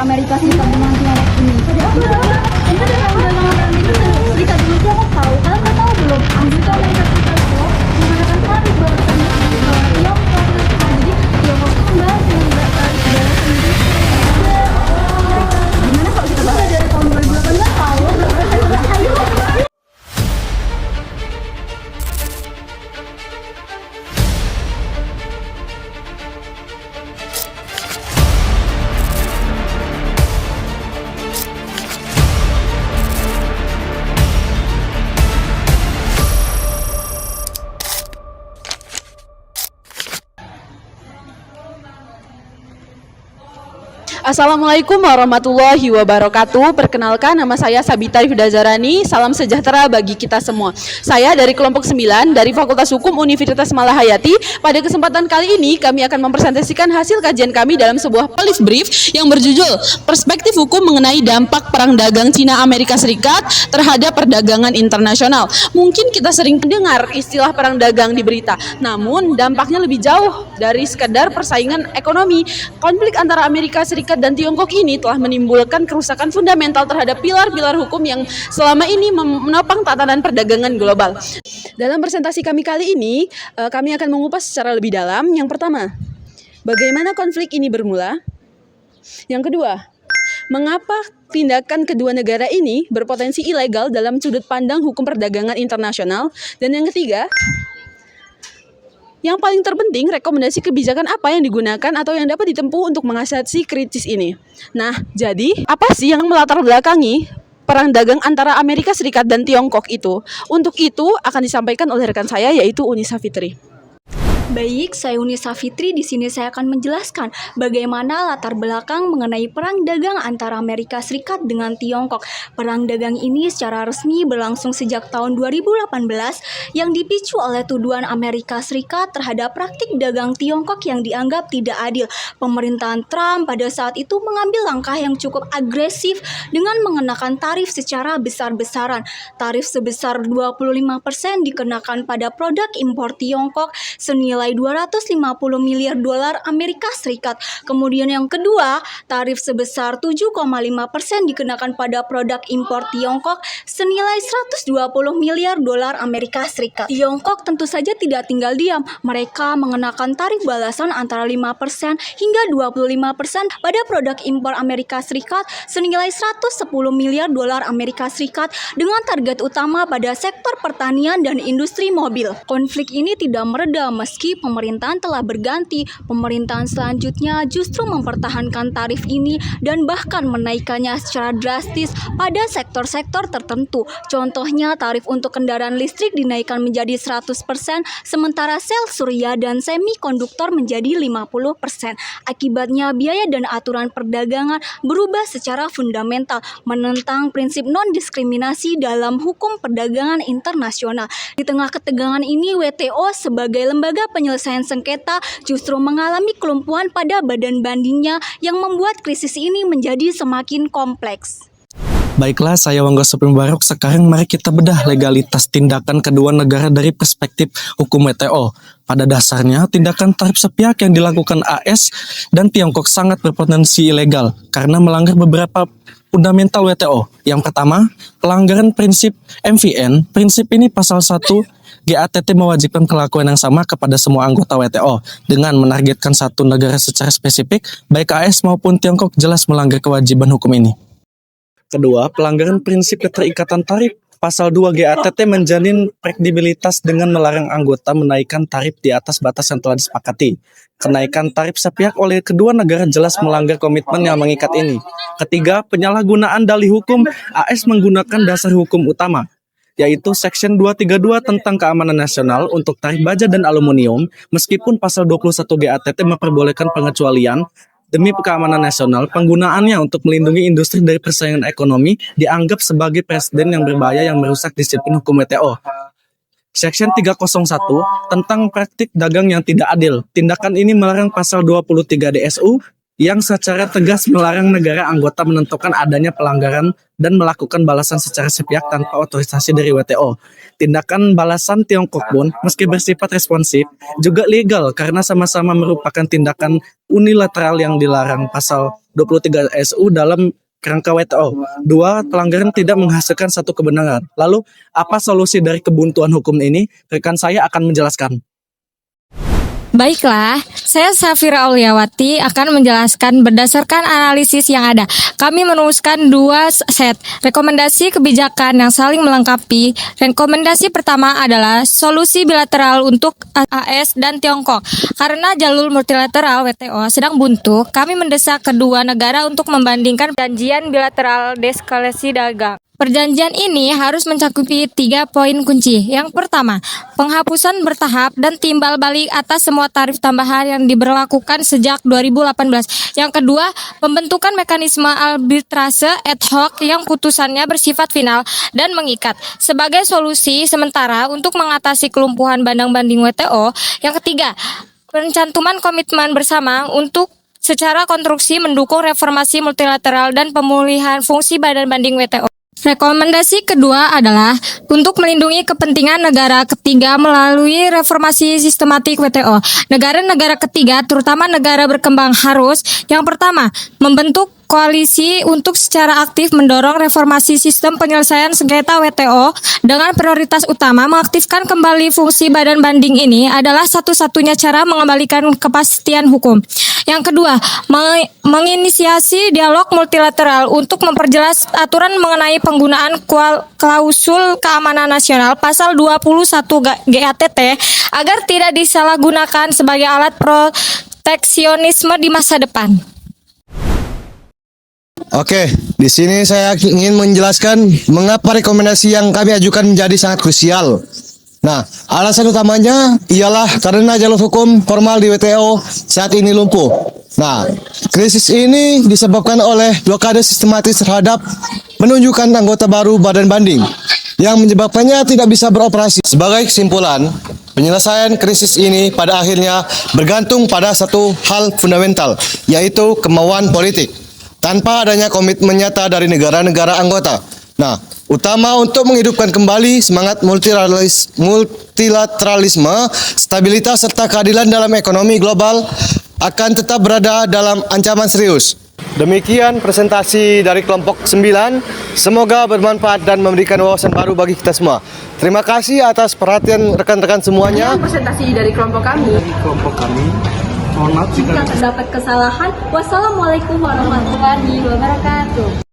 antara Amerika Serikat dengan Tiongkok ini? Ini dari perdagangan Amerika Serikat dulu Tiongkok tahu. Kalian nggak tahu belum? Amerika Serikat itu menggunakan tarif balasan Tiongkok. Jadi Tiongkok itu enggak dengan balasan gimana kalau kita bahas dari tahun 2018 tahu? Ayo. Assalamualaikum warahmatullahi wabarakatuh. Perkenalkan, nama saya Sabita Rifda Zarani. Salam sejahtera bagi kita semua. Saya dari kelompok 9 dari Fakultas Hukum Universitas Malahayati. Pada kesempatan kali ini kami akan mempresentasikan hasil kajian kami dalam sebuah police brief yang berjudul Perspektif Hukum Mengenai Dampak Perang Dagang Cina Amerika Serikat Terhadap Perdagangan Internasional. Mungkin kita sering mendengar istilah perang dagang di berita, namun dampaknya lebih jauh dari sekedar persaingan ekonomi. Konflik antara Amerika Serikat dan Tiongkok ini telah menimbulkan kerusakan fundamental terhadap pilar-pilar hukum yang selama ini menopang tatanan perdagangan global. Dalam presentasi kami kali ini, kami akan mengupas secara lebih dalam. Yang pertama, bagaimana konflik ini bermula? Yang kedua, mengapa tindakan kedua negara ini berpotensi ilegal dalam sudut pandang hukum perdagangan internasional? Dan yang ketiga, yang paling terpenting, rekomendasi kebijakan apa yang digunakan atau yang dapat ditempuh untuk mengatasi krisis ini. Nah, jadi apa sih yang melatar belakangi perang dagang antara Amerika Serikat dan Tiongkok itu? Untuk itu akan disampaikan oleh rekan saya, yaitu Unisa Fitri. Baik, saya Unisa Fitri. Di sini saya akan menjelaskan bagaimana latar belakang mengenai perang dagang antara Amerika Serikat dengan Tiongkok. Perang dagang ini secara resmi berlangsung sejak tahun 2018 yang dipicu oleh tuduhan Amerika Serikat terhadap praktik dagang Tiongkok yang dianggap tidak adil. Pemerintahan Trump pada saat itu mengambil langkah yang cukup agresif dengan mengenakan tarif secara besar-besaran. Tarif sebesar 25% dikenakan pada produk impor Tiongkok senilai 250 miliar dolar Amerika Serikat. Kemudian yang kedua, tarif sebesar 7,5% dikenakan pada produk impor Tiongkok senilai 120 miliar dolar Amerika Serikat. Tiongkok tentu saja tidak tinggal diam. Mereka mengenakan tarif balasan antara 5% hingga 25% pada produk impor Amerika Serikat senilai 110 miliar dolar Amerika Serikat dengan target utama pada sektor pertanian dan industri mobil. Konflik ini tidak mereda meski pemerintahan telah berganti. Pemerintahan selanjutnya justru mempertahankan tarif ini dan bahkan menaikkannya secara drastis pada sektor-sektor tertentu. Contohnya, tarif untuk kendaraan listrik dinaikkan menjadi 100%, sementara sel surya dan semikonduktor menjadi 50%. Akibatnya, biaya dan aturan perdagangan berubah secara fundamental, menentang prinsip non-diskriminasi dalam hukum perdagangan internasional. Di tengah ketegangan ini, WTO sebagai lembaga penyelesaian sengketa justru mengalami kelumpuhan pada badan bandingnya yang membuat krisis ini menjadi semakin kompleks. Baiklah, saya Wangga Suprim Barok. Sekarang mari kita bedah legalitas tindakan kedua negara dari perspektif hukum WTO. Pada dasarnya, tindakan tarif sepihak yang dilakukan AS dan Tiongkok sangat berpotensi ilegal karena melanggar beberapa fundamental WTO. Yang pertama, pelanggaran prinsip MVN. Prinsip ini pasal 1 GATT mewajibkan kelakuan yang sama kepada semua anggota WTO dengan menargetkan satu negara secara spesifik, baik AS maupun Tiongkok jelas melanggar kewajiban hukum ini. Kedua, pelanggaran prinsip keterikatan tarif. Pasal 2 GATT menjalin kredibilitas dengan melarang anggota menaikkan tarif di atas batas yang telah disepakati. Kenaikan tarif sepihak oleh kedua negara jelas melanggar komitmen yang mengikat ini. Ketiga, penyalahgunaan dalih hukum. AS menggunakan dasar hukum utama, yaitu Section 232 tentang keamanan nasional untuk tarif baja dan aluminium, meskipun pasal 21 GATT memperbolehkan pengecualian. Demi keamanan nasional, penggunaannya untuk melindungi industri dari persaingan ekonomi dianggap sebagai presiden yang berbahaya yang merusak disiplin hukum WTO. Section 301 tentang praktik dagang yang tidak adil. Tindakan ini melarang pasal 23 DSU yang secara tegas melarang negara anggota menentukan adanya pelanggaran dan melakukan balasan secara sepihak tanpa otorisasi dari WTO. Tindakan balasan Tiongkok pun, meski bersifat responsif, juga legal karena sama-sama merupakan tindakan unilateral yang dilarang pasal 23 SU dalam kerangka WTO. 2. Pelanggaran tidak menghasilkan satu kebenaran. Lalu, apa solusi dari kebuntuan hukum ini? Rekan saya akan menjelaskan. Baiklah, saya Safira Auliawati akan menjelaskan berdasarkan analisis yang ada. Kami merumuskan 2 set rekomendasi kebijakan yang saling melengkapi. Rekomendasi pertama adalah solusi bilateral untuk AS dan Tiongkok. Karena jalur multilateral WTO sedang buntu, kami mendesak kedua negara untuk membandingkan perjanjian bilateral deeskalasi dagang. Perjanjian ini harus mencakupi 3 poin kunci. Yang pertama, penghapusan bertahap dan timbal balik atas semua tarif tambahan yang diberlakukan sejak 2018. Yang kedua, pembentukan mekanisme arbitrase ad hoc yang putusannya bersifat final dan mengikat sebagai solusi sementara untuk mengatasi kelumpuhan banding WTO. Yang ketiga, pencantuman komitmen bersama untuk secara konstruksi mendukung reformasi multilateral dan pemulihan fungsi badan banding WTO. Rekomendasi kedua adalah untuk melindungi kepentingan negara ketiga melalui reformasi sistematik WTO. Negara-negara ketiga, terutama negara berkembang harus, yang pertama, membentuk koalisi untuk secara aktif mendorong reformasi sistem penyelesaian sengketa WTO dengan prioritas utama mengaktifkan kembali fungsi badan banding ini adalah satu-satunya cara mengembalikan kepastian hukum. Yang kedua, menginisiasi dialog multilateral untuk memperjelas aturan mengenai penggunaan klausul keamanan nasional pasal 21 GATT agar tidak disalahgunakan sebagai alat proteksionisme di masa depan. Oke, di sini saya ingin menjelaskan mengapa rekomendasi yang kami ajukan menjadi sangat krusial. Nah, alasan utamanya ialah karena jalur hukum formal di WTO saat ini lumpuh. Nah, krisis ini disebabkan oleh blokade sistematis terhadap penunjukan anggota baru badan banding yang menyebabkannya tidak bisa beroperasi. Sebagai kesimpulan, penyelesaian krisis ini pada akhirnya bergantung pada satu hal fundamental, yaitu kemauan politik. Tanpa adanya komitmen nyata dari negara-negara anggota. Nah, utama untuk menghidupkan kembali semangat multilateralisme, stabilitas serta keadilan dalam ekonomi global akan tetap berada dalam ancaman serius. Demikian presentasi dari kelompok 9. Semoga bermanfaat dan memberikan wawasan baru bagi kita semua. Terima kasih atas perhatian rekan-rekan semuanya. Presentasi dari kelompok kami. Jika terdapat kesalahan, wassalamualaikum warahmatullahi wabarakatuh.